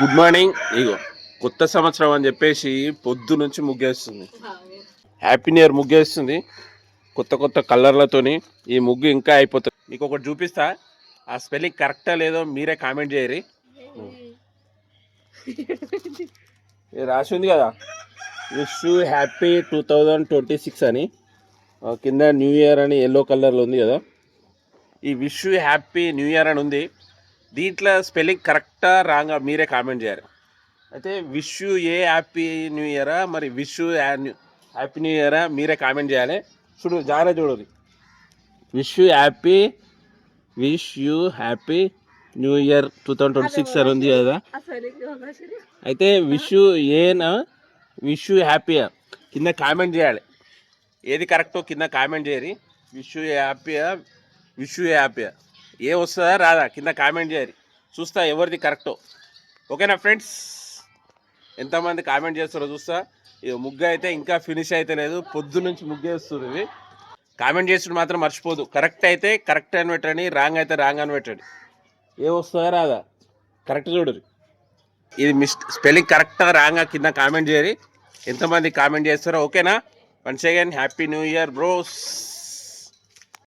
Good morning. ఇగో కొత్త సంవత్సరం అని చెప్పేసి పొద్దు నుంచి ముగ్గేస్తుంది. హ్యాపీ న్యూ ఇయర్ ముగ్గేస్తుంది కొత్త కొత్త కలర్లతోని. ఈ ముగ్గు ఇంకా అయిపోతుంది. మీకు ఒకటి చూపిస్తా, ఆ స్పెల్లింగ్ కరెక్టా లేదో మీరే కామెంట్ చేయరి. ఇది రాసి ఉంది కదా, విష్ యూ హ్యాపీ 2026 అని. కింద న్యూ ఇయర్ అని ఎల్లో కలర్లో ఉంది కదా. ఈ wish you happy new year అని ఉంది. దీంట్లో స్పెల్లింగ్ కరెక్టా రాంగా మీరే కామెంట్ చేయాలి. అయితే wish you A happy new ఇయరా, మరి విష్ యూ హ్యాపీ న్యూ ఇయరా మీరే కామెంట్ చేయాలి. చూడు జాగ్రత్త చూడదు. Wish you happy new year 2026 అని ఉంది కదా. అయితే విష్ యూ ఏనా విష్ యూ హ్యాపీ కింద కామెంట్ చేయాలి. ఏది కరెక్టో కింద కామెంట్ చేయరి. విష్ యూ హ్యాపీయా విష్ యూ హ్యాపీయా ఏ వస్తుందా రాదా కింద కామెంట్ చేయరి. చూస్తా ఎవరిది కరెక్టో. ఓకేనా ఫ్రెండ్స్, ఎంతమంది కామెంట్ చేస్తారో చూస్తా. ఇక ముగ్గు అయితే ఇంకా ఫినిష్ అయితే లేదు, పొద్దు నుంచి ముగ్గేస్తుంది. ఇవి కామెంట్ చేస్తుడు మాత్రం మర్చిపోదు. కరెక్ట్ అయితే కరెక్ట్ అని పెట్టండి, రాంగ్ అయితే రాంగ్ అని పెట్టండి. ఏ వస్తుందా రాదా కరెక్ట్ చూడరు. ఇది స్పెల్లింగ్ కరెక్టా రాంగా కింద కామెంట్ చేయరి. ఎంతమంది కామెంట్ చేస్తారో. ఓకేనా, once again happy new year bros.